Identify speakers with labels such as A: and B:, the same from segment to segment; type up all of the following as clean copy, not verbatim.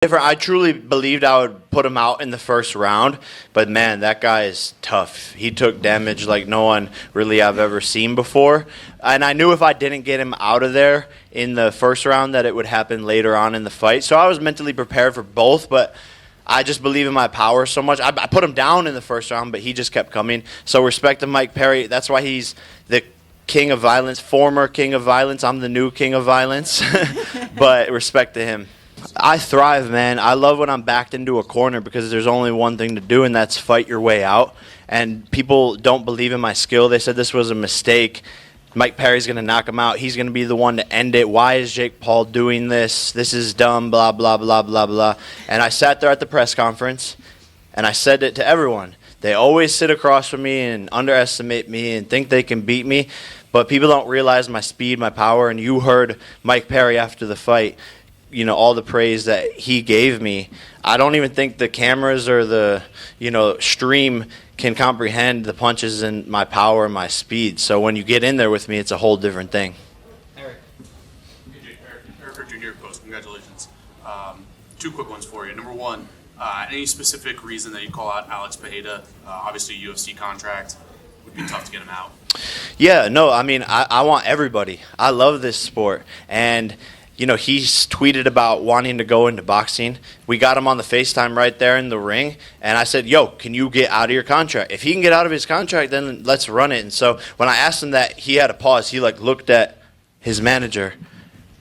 A: different. I truly believed I would put him out in the first round, but man, that guy is tough. He took damage like no one really I've ever seen before, and I knew if I didn't get him out of there in the first round that it would happen later on in the fight. So I was mentally prepared for both, but I just believe in my power so much. I put him down in the first round, but he just kept coming. So respect to Mike Perry. That's why he's the king of violence, former king of violence. I'm the new king of violence, but respect to him. I thrive, man. I love when I'm backed into a corner because there's only one thing to do, and that's fight your way out. And people don't believe in my skill. They said this was a mistake. Mike Perry's going to knock him out. He's going to be the one to end it. Why is Jake Paul doing this? This is dumb, blah, blah, blah, blah, blah. And I sat there at the press conference, and I said it to everyone. They always sit across from me and underestimate me and think they can beat me. But people don't realize my speed, my power. And you heard Mike Perry after the fight, you know, all the praise that he gave me. I don't even think the cameras or the, stream can comprehend the punches and my power and my speed. So when you get in there with me, it's a whole different thing.
B: Eric. Eric Jr. Post, congratulations. Two quick ones for you. Number one, any specific reason that you call out Alex Pereira? Obviously, a UFC contract. Would be tough to get him out.
A: Yeah, no, I mean, I want everybody. I love this sport. And he's tweeted about wanting to go into boxing. We got him on the FaceTime right there in the ring, and I said, yo, can you get out of your contract? If he can get out of his contract, then let's run it. And so when I asked him that, he had a pause. He, looked at his manager.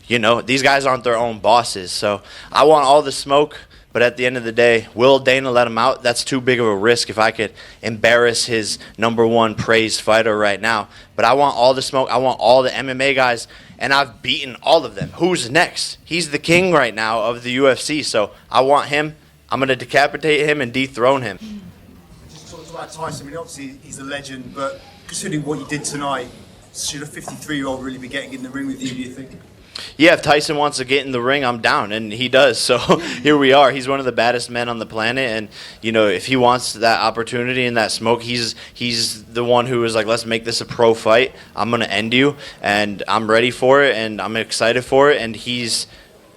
A: These guys aren't their own bosses. So I want all the smoke, but at the end of the day, will Dana let him out? That's too big of a risk if I could embarrass his number one praised fighter right now. But I want all the smoke. I want all the MMA guys. And I've beaten all of them. Who's next? He's the king right now of the UFC, so I want him. I'm going to decapitate him and dethrone him.
C: Just talked about Tyson. I mean, obviously he's a legend, but considering what you did tonight, should a 53-year-old really be getting in the ring with you, do you think?
A: Yeah, if Tyson wants to get in the ring, I'm down, and he does. So here we are. He's one of the baddest men on the planet, and if he wants that opportunity and that smoke, he's the one who is like, let's make this a pro fight. I'm gonna end you, and I'm ready for it, and I'm excited for it, and he's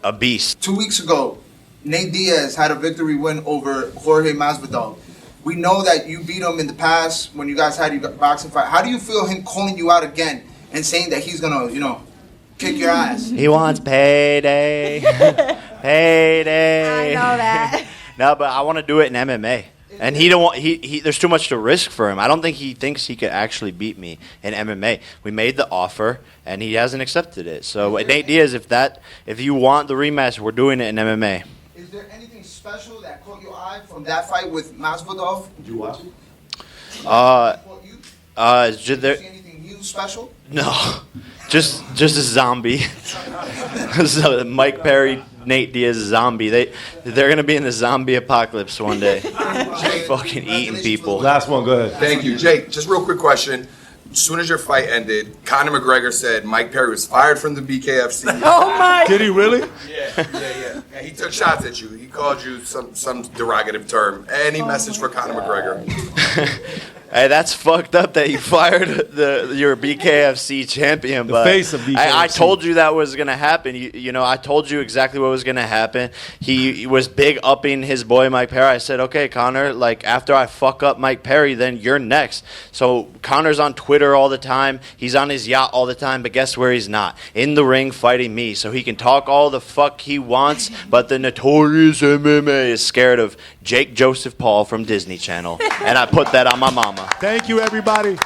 A: a beast.
D: 2 weeks ago, Nate Diaz had a victory win over Jorge Masvidal. We know that you beat him in the past when you guys had your boxing fight. How do you feel him calling you out again and saying that he's gonna, kick your ass?
A: He wants payday. Payday.
E: I know that.
A: No, but I want to do it in MMA. And he don't want he there's too much to risk for him. I don't think he thinks he could actually beat me in MMA. We made the offer and he hasn't accepted it. So Nate Diaz, if you want the rematch, we're doing it in MMA.
D: Is there anything special that caught your eye from that fight with Masvidal?
C: Did you watch it?
D: Did you see anything new special?
A: No. Just a zombie. So Mike Perry, Nate Diaz, zombie. They're gonna be in the zombie apocalypse one day. Fucking eating people.
C: Last one, go ahead.
F: Thank you. Jake, just real quick question. As soon as your fight ended, Conor McGregor said Mike Perry was fired from the BKFC.
E: Oh my!
C: Did he really?
F: Yeah. And he took shots at you. He called you some derogative term. Any message for Conor McGregor?
A: Hey, that's fucked up that you fired your BKFC champion.
C: The face of BKFC.
A: I told you that was going to happen. I told you exactly what was going to happen. He was big upping his boy Mike Perry. I said, okay, Conor, after I fuck up Mike Perry, then you're next. So Conor's on Twitter all the time. He's on his yacht all the time. But guess where he's not? In the ring fighting me. So he can talk all the fuck he wants, but the notorious MMA is scared of Jake Joseph Paul from Disney Channel. And I put that on my mama.
C: Thank you, everybody.